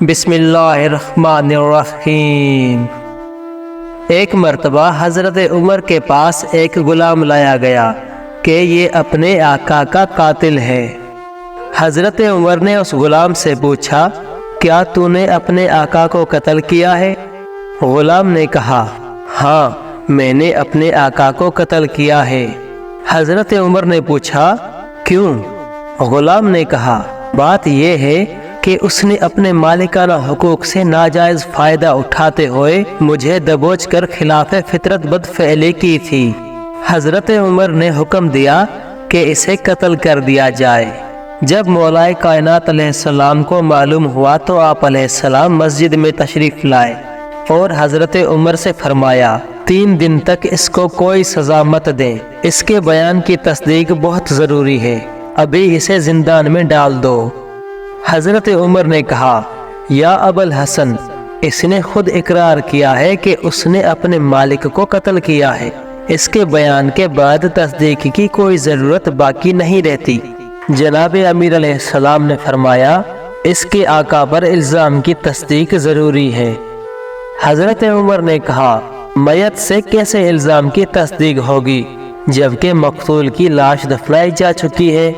بسم اللہ الرحمن الرحیم۔ ایک مرتبہ حضرت عمر کے پاس ایک غلام لایا گیا کہ یہ اپنے آقا کا قاتل ہے۔ حضرت عمر نے اس غلام سے پوچھا، کیا تو نے اپنے آقا کو قتل کیا ہے؟ غلام نے کہا، ہاں میں نے اپنے آقا کو قتل کیا ہے۔ حضرت عمر نے پوچھا، کیوں؟ غلام نے کہا، بات یہ ہے کہ اس نے اپنے مالکانہ حقوق سے ناجائز فائدہ اٹھاتے ہوئے مجھے دبوچ کر خلاف فطرت بدفعلی کی تھی۔ حضرت عمر نے حکم دیا کہ اسے قتل کر دیا جائے۔ جب مولائے کائنات علیہ السلام کو معلوم ہوا تو آپ علیہ السلام مسجد میں تشریف لائے اور حضرت عمر سے فرمایا، 3 دن تک اس کو کوئی سزا مت دیں، اس کے بیان کی تصدیق بہت ضروری ہے، ابھی اسے زندان میں ڈال دو۔ حضرت عمر نے کہا، یا ابا الحسن، اس نے خود اقرار کیا ہے کہ اس نے اپنے مالک کو قتل کیا ہے، اس کے بیان کے بعد تصدیق کی کوئی ضرورت باقی نہیں رہتی۔ جناب امیر علیہ السلام نے فرمایا، اس کے آقا پر الزام کی تصدیق ضروری ہے۔ حضرت عمر نے کہا، میت سے کیسے الزام کی تصدیق ہوگی جبکہ مقتول کی لاش دفنائی جا چکی ہے؟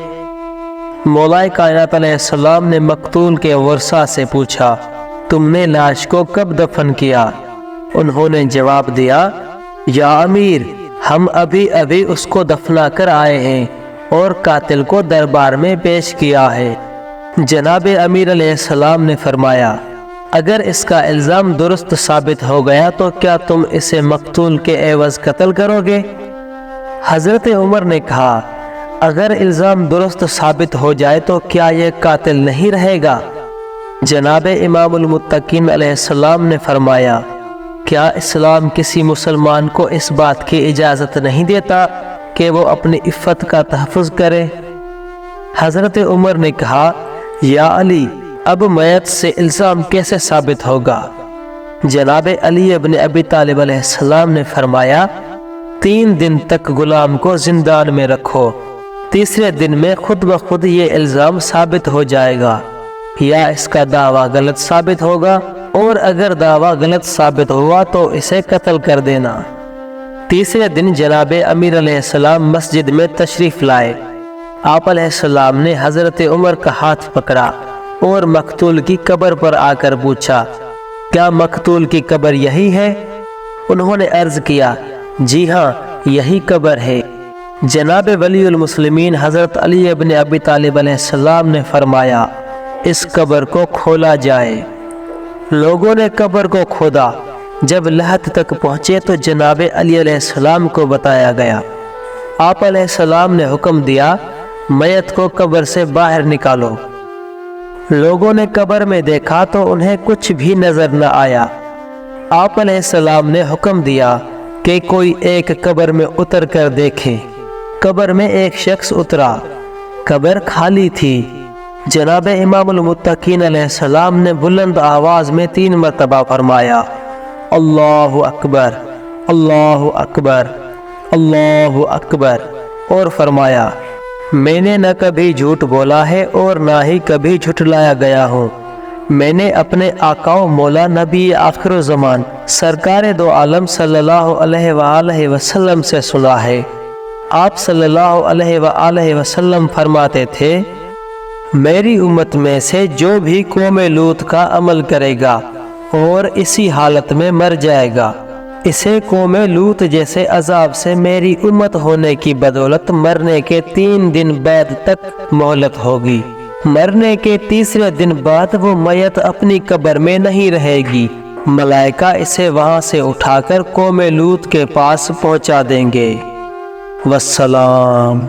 مولائے کائنات علیہ السلام نے مقتول کے ورثاء سے پوچھا، تم نے لاش کو کب دفن کیا؟ انہوں نے جواب دیا، یا امیر، ہم ابھی اس کو دفنا کر آئے ہیں اور قاتل کو دربار میں پیش کیا ہے۔ جناب امیر علیہ السلام نے فرمایا، اگر اس کا الزام درست ثابت ہو گیا تو کیا تم اسے مقتول کے عوض قتل کرو گے؟ حضرت عمر نے کہا، اگر الزام درست ثابت ہو جائے تو کیا یہ قاتل نہیں رہے گا؟ جناب امام المتقین علیہ السلام نے فرمایا، کیا اسلام کسی مسلمان کو اس بات کی اجازت نہیں دیتا کہ وہ اپنی عفت کا تحفظ کرے؟ حضرت عمر نے کہا، یا علی، اب میت سے الزام کیسے ثابت ہوگا؟ جناب علی ابن ابی طالب علیہ السلام نے فرمایا، 3 دن تک غلام کو زندان میں رکھو، تیسرے دن میں خود بخود یہ الزام ثابت ہو جائے گا یا اس کا دعویٰ غلط ثابت ہوگا، اور اگر دعویٰ غلط ثابت ہوا تو اسے قتل کر دینا۔ تیسرے دن جناب امیر علیہ السلام مسجد میں تشریف لائے۔ آپ علیہ السلام نے حضرت عمر کا ہاتھ پکڑا اور مقتول کی قبر پر آ کر پوچھا، کیا مقتول کی قبر یہی ہے؟ انہوں نے عرض کیا، جی ہاں یہی قبر ہے۔ جناب ولی المسلمین حضرت علی ابن ابی طالب علیہ السلام نے فرمایا، اس قبر کو کھولا جائے۔ لوگوں نے قبر کو کھودا۔ جب لحد تک پہنچے تو جناب علی علیہ السلام کو بتایا گیا۔ آپ علیہ السلام نے حکم دیا، میت کو قبر سے باہر نکالو۔ لوگوں نے قبر میں دیکھا تو انہیں کچھ بھی نظر نہ آیا۔ آپ علیہ السلام نے حکم دیا کہ کوئی ایک قبر میں اتر کر دیکھے۔ قبر میں ایک شخص اترا، قبر خالی تھی۔ جناب امام المتقین علیہ السلام نے بلند آواز میں 3 مرتبہ فرمایا، اللہ اکبر، اللہ اکبر، اللہ اکبر، اور فرمایا، میں نے نہ کبھی جھوٹ بولا ہے اور نہ ہی کبھی جھٹلایا گیا ہوں۔ میں نے اپنے آقا و مولا نبی آخر الزمان سرکار دو عالم صلی اللہ علیہ وآلہ وسلم سے سنا ہے۔ آپ صلی اللہ علیہ وآلہ وسلم فرماتے تھے، میری امت میں سے جو بھی قوم لوط کا عمل کرے گا اور اسی حالت میں مر جائے گا، اسے قوم لوط جیسے عذاب سے میری امت ہونے کی بدولت مرنے کے 3 دن بعد تک مہلت ہوگی۔ مرنے کے تیسرے دن بعد وہ میت اپنی قبر میں نہیں رہے گی، ملائکہ اسے وہاں سے اٹھا کر قوم لوط کے پاس پہنچا دیں گے۔ والسلام۔